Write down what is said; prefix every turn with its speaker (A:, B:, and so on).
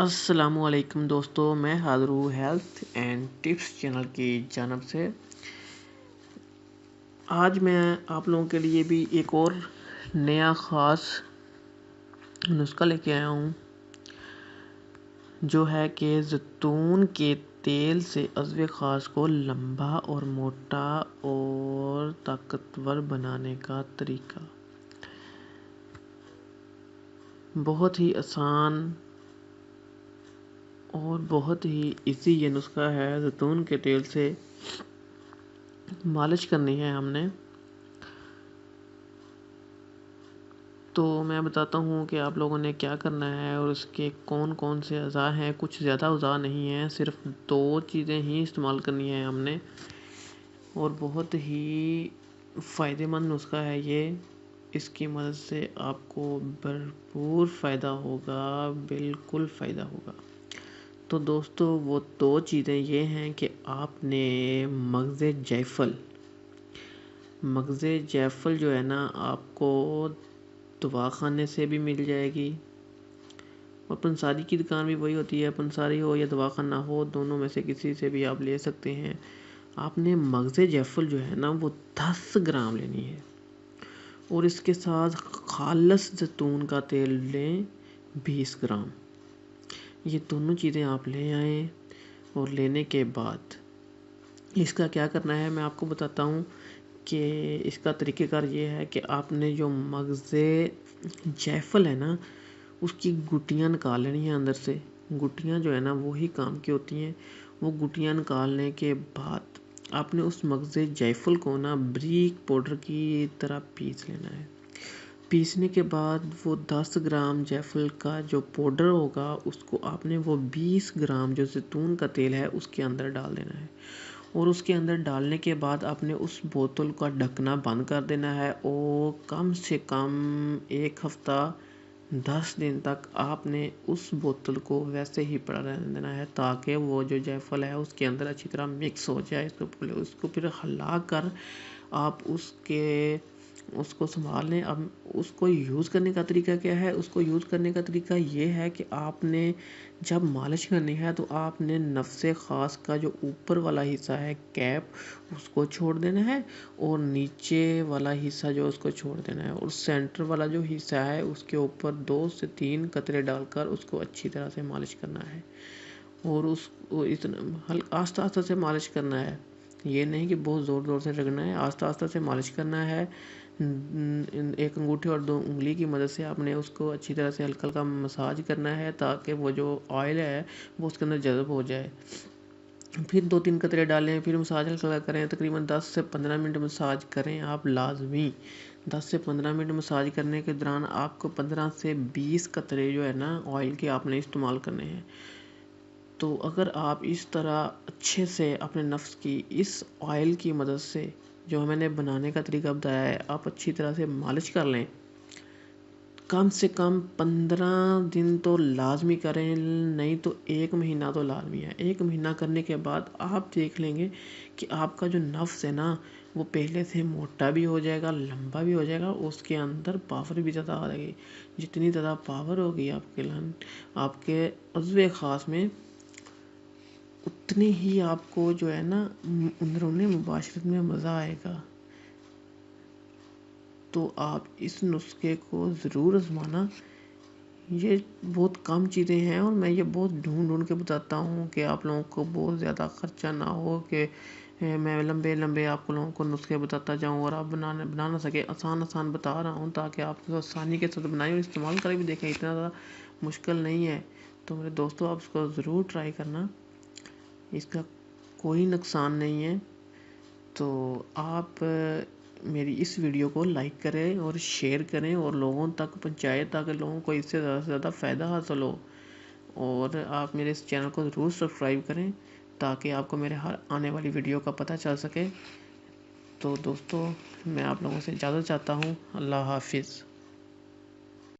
A: السلام علیکم دوستو، میں حاضر ہوں ہیلتھ اینڈ ٹپس چینل کی جانب سے۔ آج میں آپ لوگوں کے لیے بھی ایک اور نیا خاص نسخہ لے کے آیا ہوں، جو ہے کہ زیتون کے تیل سے عضو خاص کو لمبا اور موٹا اور طاقتور بنانے کا طریقہ۔ بہت ہی آسان اور بہت ہی ایزی یہ نسخہ ہے۔ زیتون کے تیل سے مالش کرنی ہے ہم نے، تو میں بتاتا ہوں کہ آپ لوگوں نے کیا کرنا ہے اور اس کے کون کون سے اعضاء ہیں۔ کچھ زیادہ اعضاء نہیں ہیں، صرف 2 چیزیں ہی استعمال کرنی ہے ہم نے، اور بہت ہی فائدہ مند نسخہ ہے یہ۔ اس کی مدد سے آپ کو بھرپور فائدہ ہوگا، بالکل فائدہ ہوگا۔ تو دوستو، وہ 2 چیزیں یہ ہیں کہ آپ نے مغز جیفل جو ہے نا، آپ کو دواخانے سے بھی مل جائے گی، اور پنساری کی دکان بھی وہی ہوتی ہے، پنساری ہو یا دواخانہ ہو، دونوں میں سے کسی سے بھی آپ لے سکتے ہیں۔ آپ نے مغز جیفل جو ہے نا وہ 10 گرام لینی ہے، اور اس کے ساتھ خالص زیتون کا تیل لیں 20 گرام۔ یہ دونوں چیزیں آپ لے آئیں، اور لینے کے بعد اس کا کیا کرنا ہے میں آپ کو بتاتا ہوں کہ اس کا طریقہ کار یہ ہے کہ آپ نے جو مغز جیفل ہے نا، اس کی گٹیاں نکال لینی ہیں اندر سے۔ گٹیاں جو ہے نا وہی کام کی ہوتی ہیں۔ وہ گٹیاں نکالنے کے بعد آپ نے اس مغز جیفل کو نا باریک پاؤڈر کی طرح پیس لینا ہے۔ پیسنے کے بعد وہ 10 گرام جیفل کا جو پاؤڈر ہوگا، اس کو آپ نے وہ 20 گرام جو زیتون کا تیل ہے اس کے اندر ڈال دینا ہے، اور اس کے اندر ڈالنے کے بعد آپ نے اس بوتل کا ڈھکنا بند کر دینا ہے، اور کم سے کم 1 ہفتہ 10 دن تک آپ نے اس بوتل کو ویسے ہی پڑا رہنے دینا ہے، تاکہ وہ جو جیفل ہے اس کے اندر اچھی طرح مکس ہو جائے۔ اس کو پھر ہلا کر آپ اس کو سنبھال لیں۔ اب اس کو یوز کرنے کا طریقہ کیا ہے؟ اس کو یوز کرنے کا طریقہ یہ ہے کہ آپ نے جب مالش کرنی ہے تو آپ نے نفس خاص کا جو اوپر والا حصہ ہے، کیپ، اس کو چھوڑ دینا ہے، اور نیچے والا حصہ جو اس کو چھوڑ دینا ہے، اور سینٹر والا جو حصہ ہے اس کے اوپر 2 سے 3 قطرے ڈال کر اس کو اچھی طرح سے مالش کرنا ہے، اور اس کو آہستہ آہستہ سے مالش کرنا ہے۔ یہ نہیں کہ بہت زور زور سے رگڑنا ہے، آہستہ آہستہ سے مالش کرنا ہے۔ 1 انگوٹھی اور 2 انگلی کی مدد سے آپ نے اس کو اچھی طرح سے ہلکا ہلکا مساج کرنا ہے، تاکہ وہ جو آئل ہے وہ اس کے اندر جذب ہو جائے۔ پھر 2-3 قطرے ڈالیں، پھر مساج ہلکا کریں، تقریباً 10 سے 15 منٹ مساج کریں آپ لازمی۔ 10 سے 15 منٹ مساج کرنے کے دوران آپ کو 15 سے 20 قطرے جو ہے نا آئل کے آپ نے استعمال کرنے ہیں۔ تو اگر آپ اس طرح اچھے سے اپنے نفس کی اس آئل کی مدد سے، جو میں نے بنانے کا طریقہ بتایا ہے، آپ اچھی طرح سے مالش کر لیں، کم سے کم 15 دن تو لازمی کریں، نہیں تو 1 مہینہ تو لازمی ہے۔ 1 مہینہ کرنے کے بعد آپ دیکھ لیں گے کہ آپ کا جو نفس ہے نا وہ پہلے سے موٹا بھی ہو جائے گا، لمبا بھی ہو جائے گا، اس کے اندر پاور بھی زیادہ آ جائے گی۔ جتنی زیادہ پاور ہوگی آپ کے عضو خاص میں، اتنی ہی آپ کو جو ہے نا اندرونی مباشرت میں مزہ آئے گا۔ تو آپ اس نسخے کو ضرور آزمانا۔ یہ بہت کم چیزیں ہیں، اور میں یہ بہت ڈھونڈ کے بتاتا ہوں کہ آپ لوگوں کو بہت زیادہ خرچہ نہ ہو، کہ میں لمبے آپ لوگوں کو نسخے بتاتا جاؤں اور آپ بنا نہ سکے۔ آسان بتا رہا ہوں تاکہ آپ آسانی کے ساتھ بنائیں اور استعمال کریں بھی دیکھیں، اتنا زیادہ مشکل نہیں ہے۔ تو میرے دوستو، آپ اس کو ضرور ٹرائی کرنا، اس کا کوئی نقصان نہیں ہے۔ تو آپ میری اس ویڈیو کو لائک کریں اور شیئر کریں اور لوگوں تک پہنچائیں، تاکہ لوگوں کو اس سے زیادہ سے زیادہ فائدہ حاصل ہو، اور آپ میرے اس چینل کو ضرور سبسکرائب کریں، تاکہ آپ کو میرے ہر آنے والی ویڈیو کا پتہ چل سکے۔ تو دوستو، میں آپ لوگوں سے اجازت چاہتا ہوں۔ اللہ حافظ۔